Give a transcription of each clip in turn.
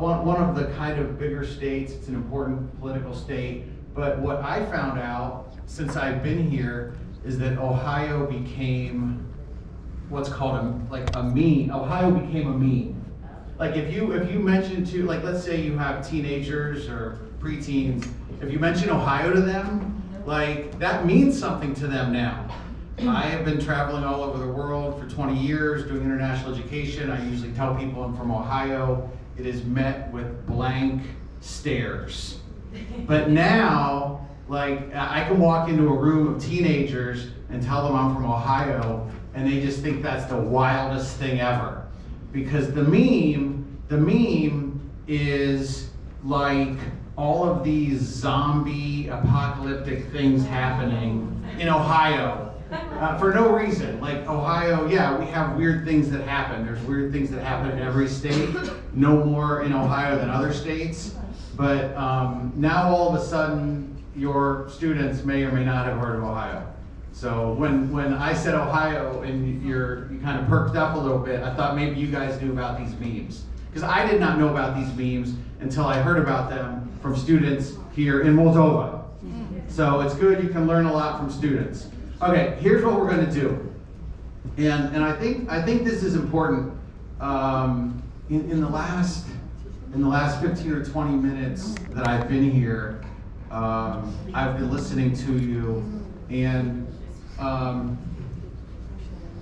one of the kind of bigger states. It's an important political state. But what I found out since I've been here is that Ohio became what's called a meme. Ohio became a meme. Like if you mention to, like, let's say you have teenagers or preteens, if you mention Ohio to them, like that means something to them now. I have been traveling all over the world for 20 years doing international education. I usually tell people I'm from Ohio. It is met with blank stares. But now, like, I can walk into a room of teenagers and tell them I'm from Ohio, and they just think that's the wildest thing ever. Because the meme is like all of these zombie apocalyptic things happening in Ohio. For no reason. Like Ohio, yeah, we have weird things that happen. There's weird things that happen in every state. No more in Ohio than other states. But now all of a sudden, your students may or may not have heard of Ohio. So when I said Ohio and you kind of perked up a little bit, I thought maybe you guys knew about these memes. Because I did not know about these memes until I heard about them from students here in Moldova. So it's good, you can learn a lot from students. Okay, here's what we're going to do, and I think this is important. In the last 15 or 20 minutes that I've been here, I've been listening to you, and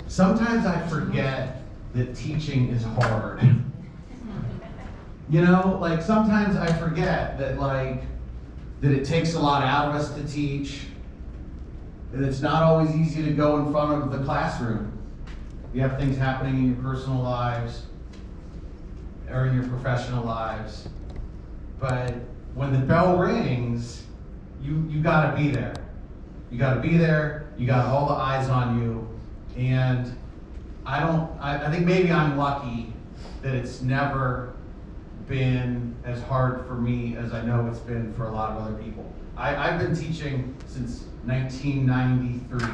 sometimes I forget that teaching is hard. You know, like sometimes I forget that it takes a lot out of us to teach. And it's not always easy to go in front of the classroom. You have things happening in your personal lives or in your professional lives. But when the bell rings, you gotta be there. You gotta be there, you got all the eyes on you. And I think maybe I'm lucky that it's never been as hard for me as I know it's been for a lot of other people. I've been teaching since 1993.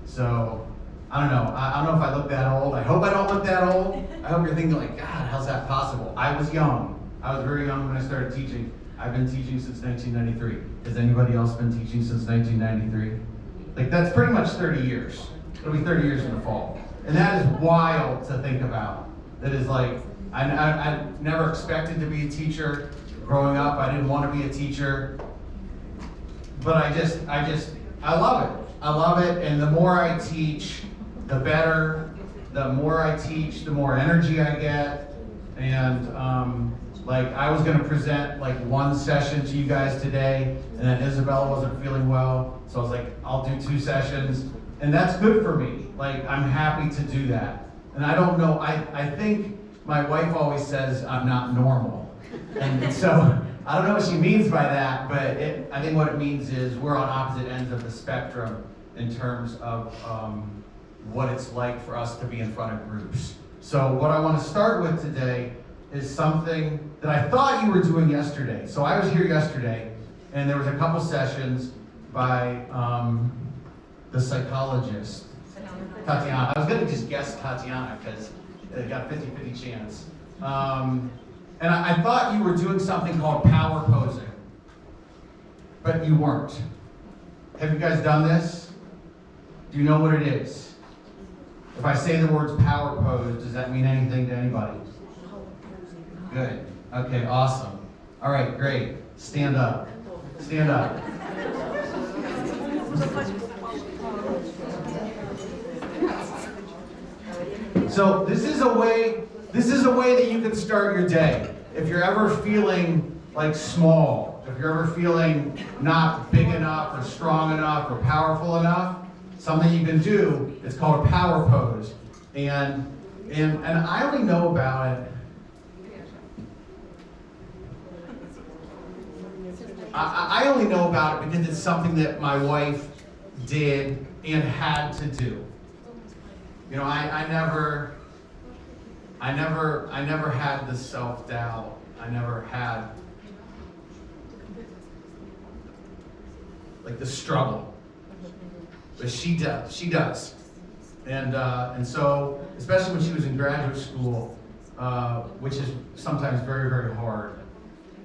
So, I don't know. I don't know if I look that old. I hope I don't look that old. I hope you're thinking like, God, how's that possible? I was young. I was very young when I started teaching. I've been teaching since 1993. Has anybody else been teaching since 1993? Like, that's pretty much 30 years. It'll be 30 years in the fall. And that is wild to think about. That is like, I never expected to be a teacher. Growing up, I didn't want to be a teacher. But I love it. I love it, and the more I teach, the better. The more I teach, the more energy I get. And like I was gonna present like one session to you guys today, and then Isabella wasn't feeling well, so I was like, I'll do 2 sessions, and that's good for me. Like I'm happy to do that. And I don't know, I think my wife always says I'm not normal, and so. I don't know what she means by that, but I think what it means is we're on opposite ends of the spectrum in terms of what it's like for us to be in front of groups. So what I want to start with today is something that I thought you were doing yesterday. So I was here yesterday, and there was a couple sessions by the psychologist, Tatiana. I was going to just guess Tatiana because it got a 50-50 chance. And I thought you were doing something called power posing, but you weren't. Have you guys done this? Do you know what it is? If I say the words power pose, does that mean anything to anybody? Good. Okay, awesome. All right, great. Stand up. Stand up. So this is a way that you can start your day. If you're ever feeling like small, if you're ever feeling not big enough or strong enough or powerful enough, something you can do, it's called a power pose. And I only know about it. I only know about it because it's something that my wife did and had to do. You know, I never had the self-doubt. I never had like the struggle, but she does. And so, especially when she was in graduate school, which is sometimes very, very hard.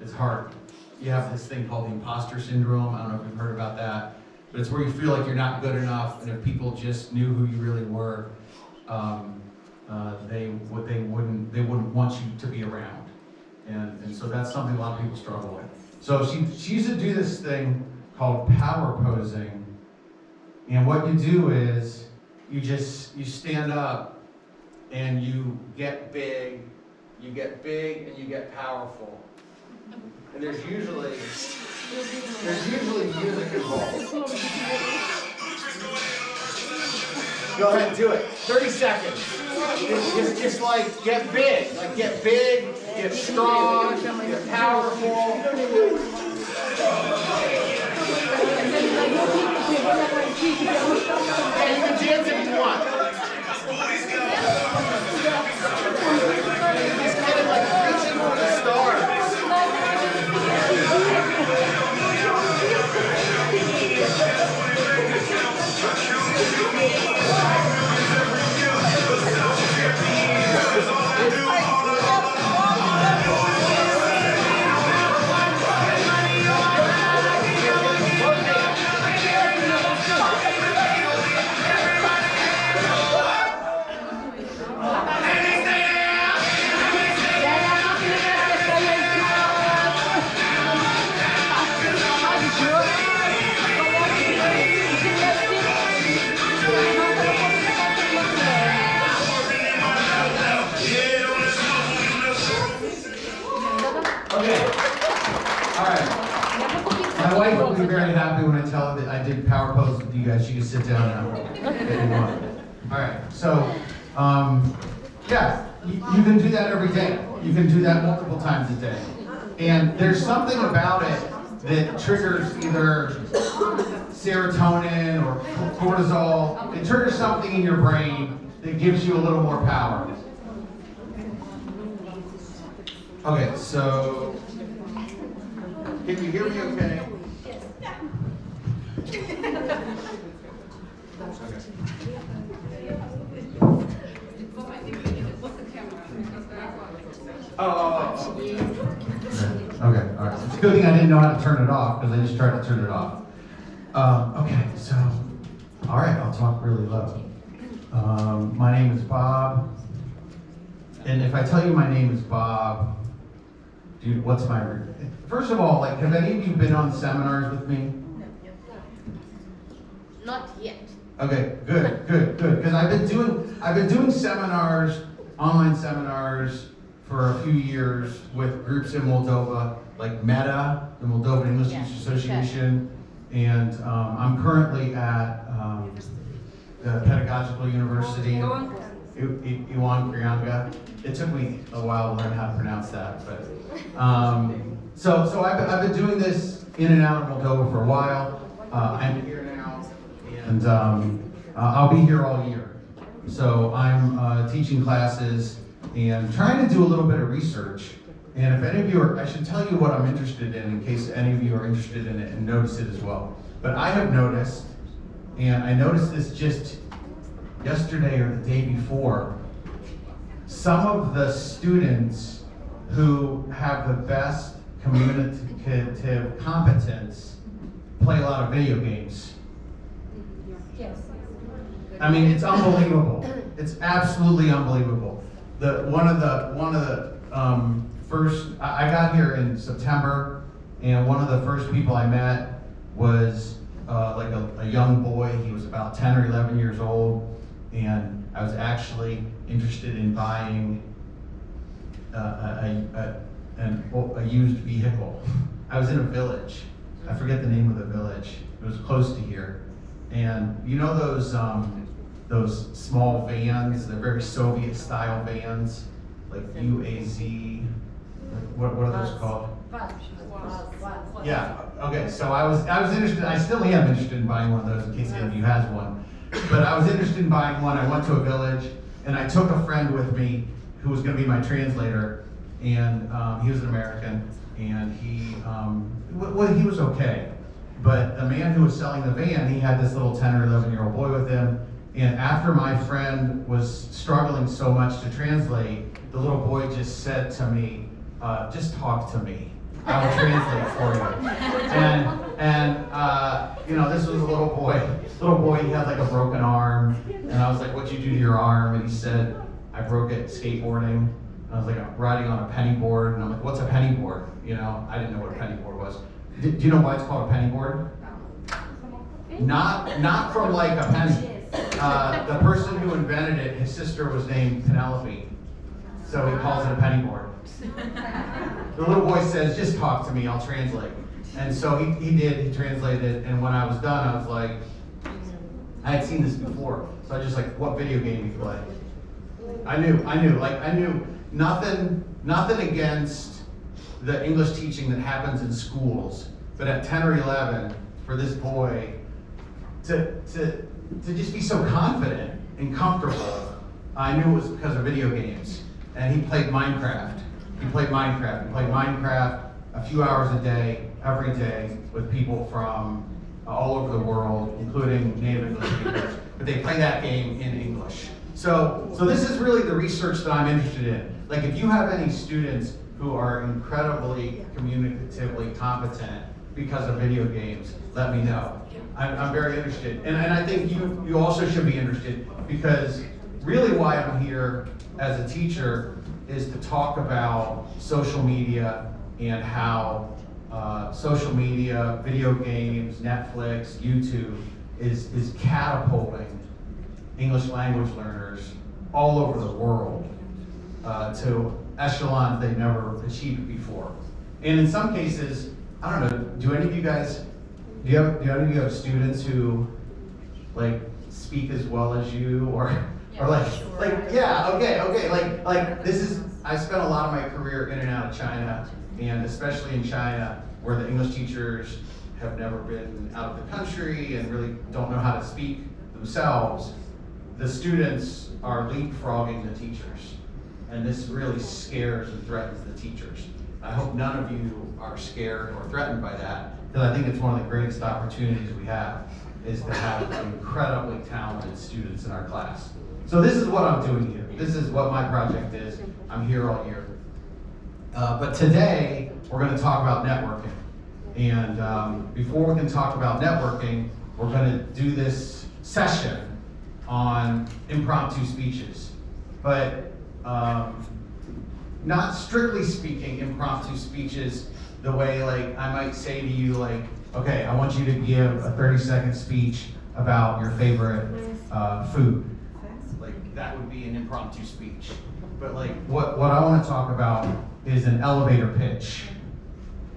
It's hard. You have this thing called the imposter syndrome. I don't know if you've heard about that, but it's where you feel like you're not good enough, and if people just knew who you really were, they wouldn't want you to be around, and so that's something a lot of people struggle with. So she used to do this thing called power posing, and what you do is you stand up and you get big, and you get powerful. And there's usually music involved. Go ahead and do it. 30 seconds. Just like get big, get strong, get powerful. Yeah, you can dance if you want. Just kind of like reaching for the stars. My wife will be very happy when I tell her that I did power poses with you guys. She can sit down now if you want. All right, so yeah, you can do that every day. You can do that multiple times a day. And there's something about it that triggers either serotonin or cortisol. It triggers something in your brain that gives you a little more power. Okay, so can you hear me okay? Oh. Okay, all right. It's a good thing I didn't know how to turn it off because I just tried to turn it off. Okay, so, all right, I'll talk really low. My name is Bob, and if I tell you my name is Bob, dude, what's my... First of all, like, have any of you been on seminars with me? Not yet. Okay, good. Because I've been doing seminars, online seminars, for a few years with groups in Moldova, like META, the Moldovan English Teachers Association, and I'm currently at the Pedagogical University in Iwan Krianga. It took me a while to learn how to pronounce that, but so I've been doing this in and out of Moldova for a while. I'm here now, and I'll be here all year. So I'm teaching classes and trying to do a little bit of research. And if any of you are, I should tell you what I'm interested in case any of you are interested in it and notice it as well. But I have noticed, and I noticed this just yesterday or the day before, some of the students who have the best communicative competence play a lot of video games. Yes. I mean, it's unbelievable. It's absolutely unbelievable. One of the first, I got here in September, and one of the first people I met was like a young boy. He was about 10 or 11 years old, and I was actually interested in buying a used vehicle. I was in a village. I forget the name of the village. It was close to here, and you know those small vans, they're very Soviet style vans, like UAZ, what are those called? Yeah, okay, so I was interested, I still am interested in buying one of those in case any of you has one. But I was interested in buying one. I went to a village and I took a friend with me who was gonna be my translator, and he was an American, and he was okay. But the man who was selling the van, he had this little 10 or 11-year-old boy with him. And after my friend was struggling so much to translate, the little boy just said to me, just talk to me. I will translate for you. You know, this was a little boy. Little boy, he had like a broken arm. And I was like, what'd you do to your arm? And he said, I broke it skateboarding. And I was like, I'm riding on a penny board. And I'm like, what's a penny board? You know, I didn't know what a penny board was. Do you know why it's called a penny board? Not from like a penny. The person who invented it, his sister was named Penelope. So he calls it a penny board. The little boy says, just talk to me, I'll translate. And so he did, he translated, and when I was done, I was like, I had seen this before. So I just like, what video game you play? I knew nothing against the English teaching that happens in schools, but at 10 or 11, for this boy to just be so confident and comfortable, I knew it was because of video games. And he played Minecraft. He played Minecraft a few hours a day, every day, with people from all over the world, including native English speakers. But they play that game in English. So this is really the research that I'm interested in. Like, if you have any students who are incredibly communicatively competent because of video games, let me know. I'm very interested. And I think you also should be interested, because really why I'm here as a teacher is to talk about social media and how social media, video games, Netflix, YouTube is catapulting English language learners all over the world to echelons they've never achieved before. And in some cases, I don't know, do any of you guys, do any of you have students who like speak as well as you, or this is, I spent a lot of my career in and out of China, and especially in China, where the English teachers have never been out of the country and really don't know how to speak themselves, the students are leapfrogging the teachers. And this really scares and threatens the teachers. I hope none of you are scared or threatened by that, because I think it's one of the greatest opportunities we have, is to have incredibly talented students in our class. So this is what I'm doing here. This is what my project is. I'm here all year. But today, we're going to talk about networking. And before we can talk about networking, we're going to do this session on impromptu speeches. But not strictly speaking impromptu speeches the way, like, I might say to you, like, okay, I want you to give a 30-second speech about your favorite food. Like, that would be an impromptu speech. But like, what I want to talk about is an elevator pitch.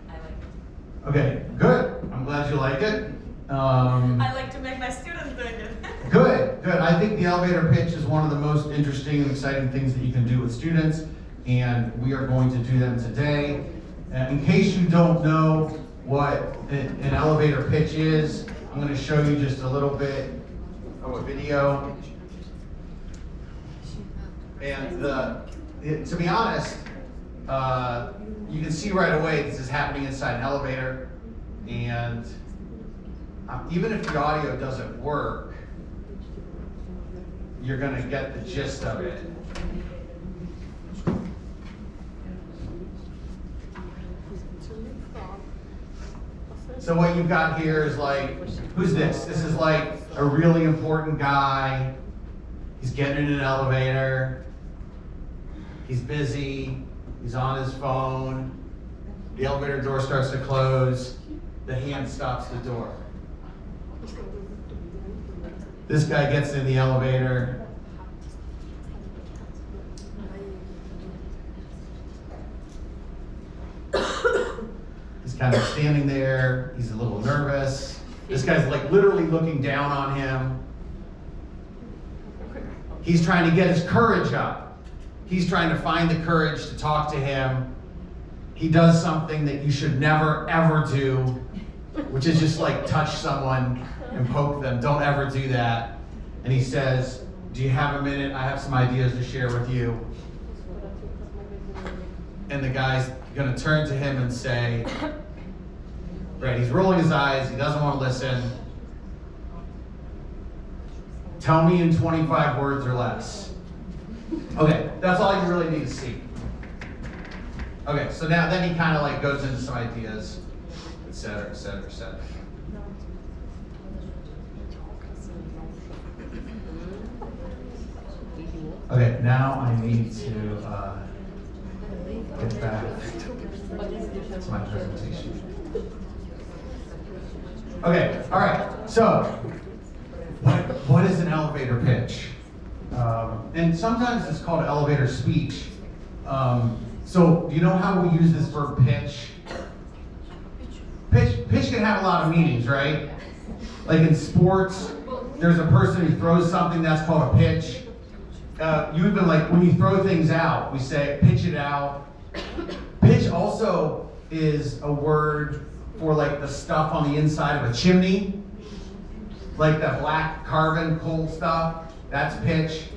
I like it. Okay, good. I'm glad you like it. I like to make my students doing it. Good. I think the elevator pitch is one of the most interesting and exciting things that you can do with students, and we are going to do them today. In case you don't know what an elevator pitch is, I'm going to show you just a little bit of a video. And to be honest, you can see right away this is happening inside an elevator, and even if the audio doesn't work, you're going to get the gist of it. So what you've got here is like, who's this? This is like a really important guy. He's getting in an elevator. He's busy. He's on his phone. The elevator door starts to close. The hand stops the door. This guy gets in the elevator. He's kind of standing there. He's a little nervous. This guy's like literally looking down on him. He's trying to get his courage up. He's trying to find the courage to talk to him. He does something that you should never, ever do, which is just like touch someone and poke them. Don't ever do that. And he says, do you have a minute? I have some ideas to share with you. And the guy's gonna turn to him and say, right, he's rolling his eyes, he doesn't want to listen. Tell me in 25 words or less. Okay, that's all you really need to see. Okay, so now then he kind of like goes into some ideas, et cetera, et cetera, et cetera. Okay, now I need to get back to my presentation. Okay, all right, so what is an elevator pitch? And sometimes it's called elevator speech. So do you know how we use this verb pitch? Pitch can have a lot of meanings, right? Like in sports, there's a person who throws something, that's called a pitch. You even like when you throw things out, we say pitch it out. Pitch also is a word for like the stuff on the inside of a chimney, like that black carbon coal stuff. That's pitch.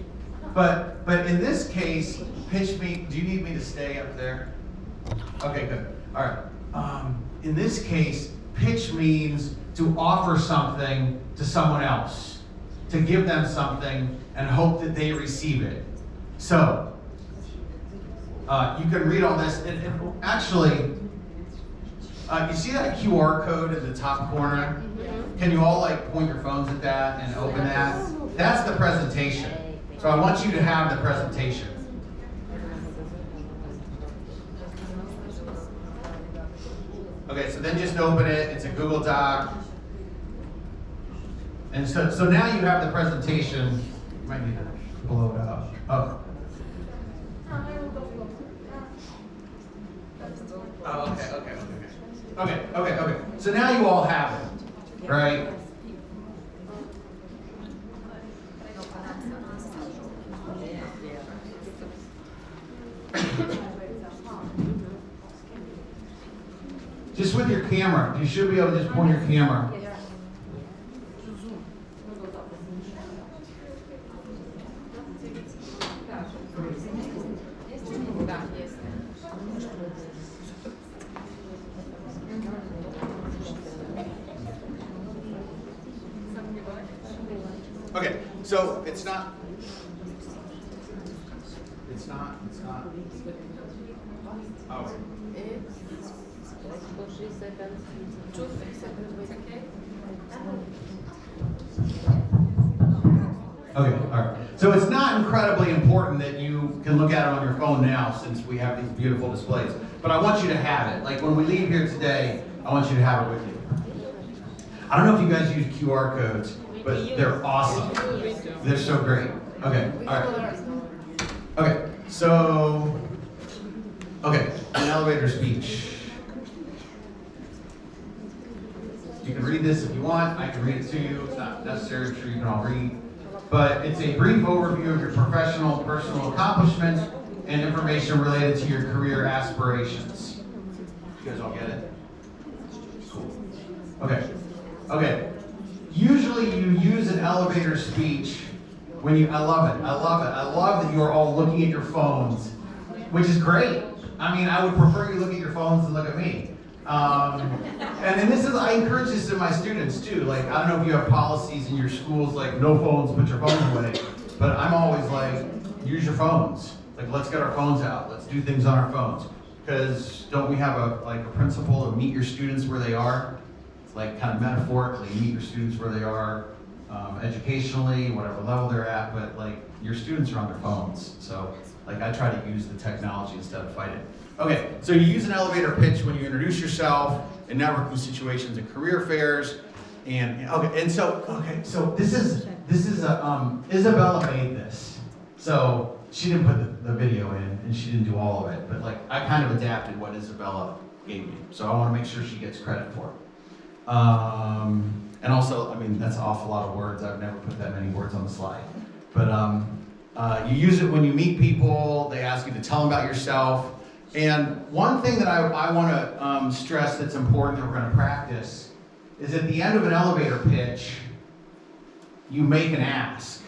But in this case, pitch me. Do you need me to stay up there? Okay, good. All right. In this case, pitch means to offer something to someone else, to give them something and hope that they receive it. So you can read all this. And actually, you see that QR code in the top corner? Can you all like point your phones at that and open that? That's the presentation. So I want you to have the presentation. Okay, so then just open it. It's a Google Doc. And so now you have the presentation. You might need to blow it up. Oh. Oh, okay. So now you all have it, right? Just with your camera, you should be able to just point your camera. Okay, so it's not. Oh. Okay, all right. So it's not incredibly important that you can look at it on your phone now since we have these beautiful displays. But I want you to have it. Like when we leave here today, I want you to have it with you. I don't know if you guys use QR codes, but they're awesome. They're so great. Okay, all right. Okay, so, an elevator speech. You can read this if you want. I can read it to you. It's not necessary. I'm sure you can all read. But it's a brief overview of your professional and personal accomplishments and information related to your career aspirations. You guys all get it? Cool. Okay. Usually you use an elevator speech when I love it. I love that you're all looking at your phones, which is great. I mean, I would prefer you look at your phones than look at me. And this is, I encourage this to my students too. Like, I don't know if you have policies in your schools, like no phones, put your phones away. But I'm always like, use your phones. Like, let's get our phones out. Let's do things on our phones. Because don't we have a principle of meet your students where they are? Like kind of metaphorically, meet your students where they are, educationally, whatever level they're at. But like, your students are on their phones. So like, I try to use the technology instead of fight it. Okay, so you use an elevator pitch when you introduce yourself in networking situations and career fairs, and so this is Isabella made this, so she didn't put the video in and she didn't do all of it, but like I kind of adapted what Isabella gave me, so I want to make sure she gets credit for it. And also, I mean, that's an awful lot of words. I've never put that many words on the slide, but you use it when you meet people. They ask you to tell them about yourself. And one thing that I want to stress that's important that we're going to practice is at the end of an elevator pitch, you make an ask,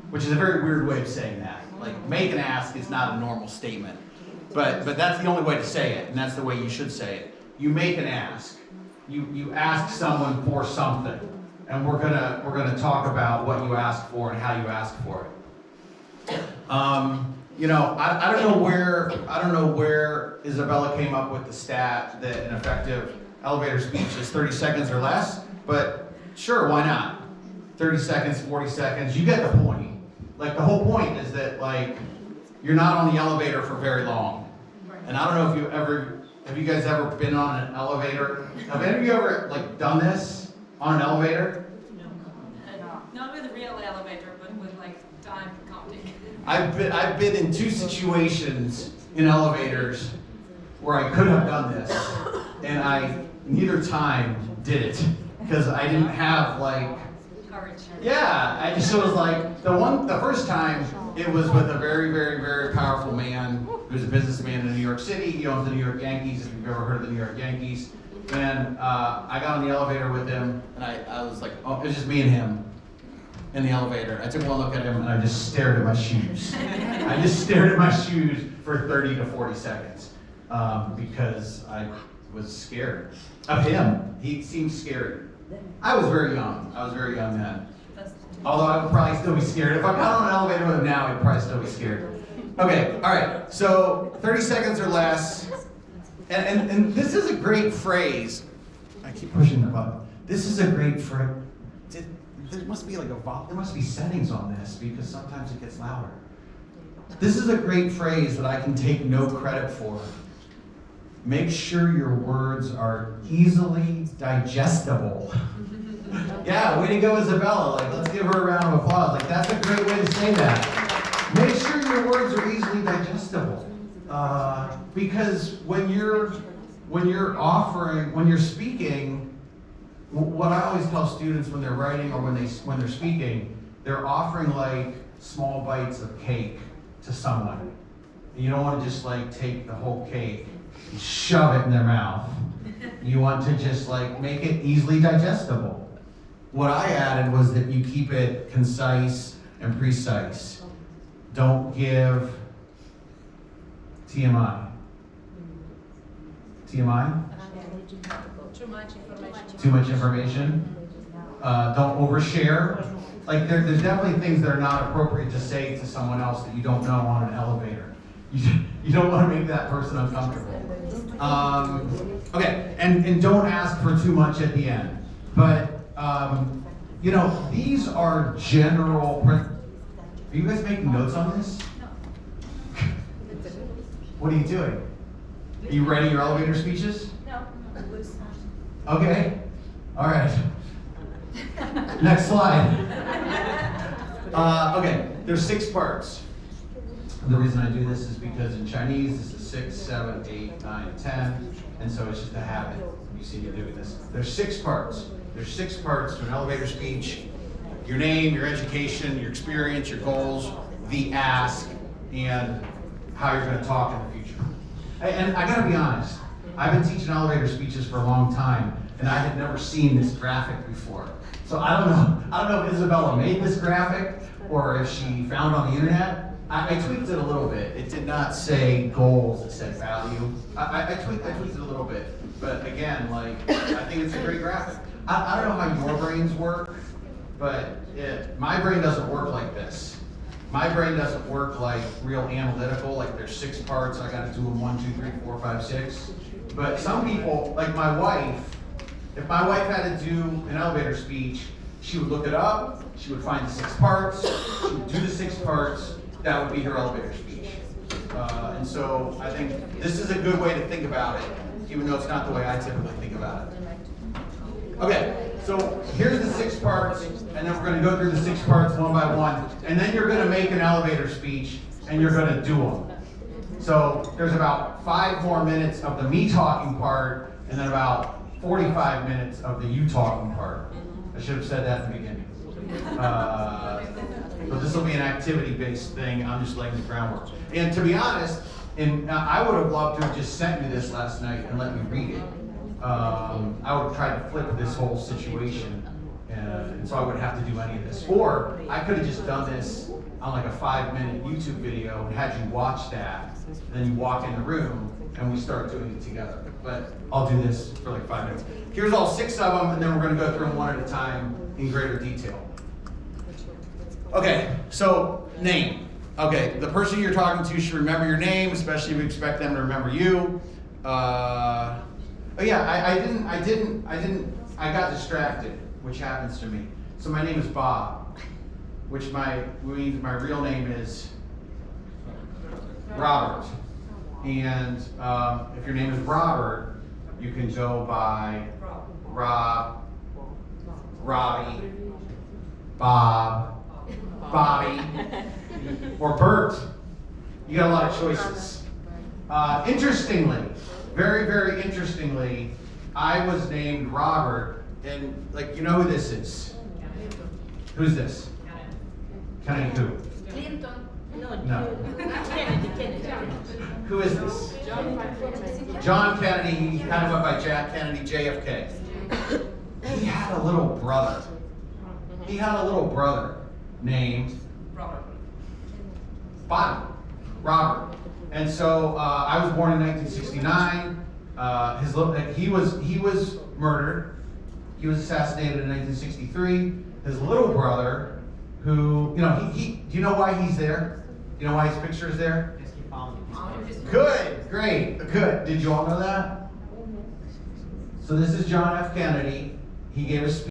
which is a very weird way of saying that. Like, make an ask is not a normal statement, but that's the only way to say it, and that's the way you should say it. You make an ask. You ask someone for something, and we're gonna talk about what you ask for and how you ask for it. You know, I don't know where Isabella came up with the stat that an effective elevator speech is 30 seconds or less, but sure, why not? 30 seconds, 40 seconds, you get the point. Like, the whole point is that, like, you're not on the elevator for very long. And I don't know if have you guys ever been on an elevator? Have any of you ever, like, done this on an elevator? Not with a real elevator, but with like time counting. I've been in 2 situations in elevators where I could have done this, and neither time did it, because I didn't have, like, Courage. yeah, I just was like, the first time, it was with a very, very, very powerful man who's a businessman in New York City. He owns the New York Yankees, if you've ever heard of the New York Yankees. And I got on the elevator with him, and I was like, oh, it was just me and him in the elevator. I took one look at him, and I just stared at my shoes. I just stared at my shoes for 30 to 40 seconds because I was scared of him. He seemed scary. I was very young. I was very young then. Although I would probably still be scared. If I got on an elevator with him now, I'd probably still be scared. Okay, all right. So 30 seconds or less. And this is a great phrase. I keep pushing the button. This is a great phrase. There must be like there must be settings on this because sometimes it gets louder. This is a great phrase that I can take no credit for. Make sure your words are easily digestible. Yeah, way to go, Isabella. Like, let's give her a round of applause. Like, that's a great way to say that. Make sure your words are easily digestible. Because when you're speaking, what I always tell students when they're writing or when they're speaking, they're offering like small bites of cake to someone. And you don't want to just like take the whole cake and shove it in their mouth. You want to just like make it easily digestible. What I added was that you keep it concise and precise. Don't give TMI. TMI? Too much information. Don't overshare. Like there's definitely things that are not appropriate to say to someone else that you don't know on an elevator. You don't want to make that person uncomfortable. Okay, and don't ask for too much at the end. But you know, these are general. Are you guys making notes on this? What are you doing? Are you writing your elevator speeches? No. Okay. All right. Next slide. Okay, there's 6 parts. The reason I do this is because in Chinese, this is 6, 7, 8, 9, 10, and so it's just a habit. You see me doing this. There's 6 parts. There's 6 parts to an elevator speech. Your name, your education, your experience, your goals, the ask, and how you're going to talk in the future. And I gotta be honest, I've been teaching elevator speeches for a long time, and I had never seen this graphic before. So I don't know if Isabella made this graphic or if she found it on the internet. I tweaked it a little bit. It did not say goals, it said value. I tweaked it a little bit. But again, like, I think it's a great graphic. I don't know how your brains work, but my brain doesn't work like this. My brain doesn't work like real analytical, like there's 6 parts, I gotta do them 1, 2, 3, 4, 5, 6. But some people, like my wife, if my wife had to do an elevator speech, she would look it up, she would find the 6 parts, she would do the 6 parts, that would be her elevator speech. And so I think this is a good way to think about it, even though it's not the way I typically think about it. Okay, so here's the 6 parts, and then we're going to go through the 6 parts one by one, and then you're going to make an elevator speech, and you're going to do them. So there's about 5 more minutes of the me talking part, and then about 45 minutes of the you talking part. I should have said that in the beginning. But this will be an activity-based thing. I'm just laying the groundwork. And to be honest, I would have loved to have just sent you this last night and let you read it. I would have tried to flip this whole situation, and so I wouldn't have to do any of this. Or I could have just done this on like a 5-minute YouTube video and had you watch that. Then you walk in the room and we start doing it together. But I'll do this for like 5 minutes. Here's all 6 of them, and then we're going to go through them one at a time in greater detail. Okay, so name. Okay, the person you're talking to should remember your name, especially if you expect them to remember you. Oh yeah, I got distracted, which happens to me. So my name is Bob, which means my real name is Robert. And if your name is Robert, you can go by Rob, Robbie, Bob, Bobby, or Bert. You got a lot of choices. Interestingly, very, very interestingly, I was named Robert, and like, you know who this is? Who's this? Kennedy who? Clinton. No. Kennedy. Who is this? John Kennedy. He kind of went by Jack Kennedy, JFK. He had a little brother. He had a little brother named Robert. Bobby, Robert. And so I was born in 1969. He was murdered. He was assassinated in 1963. His little brother, who, you know, do you know why he's there? Do you know why his picture is there? Good, great, good. Did you all know that? So this is John F. Kennedy. He gave a speech.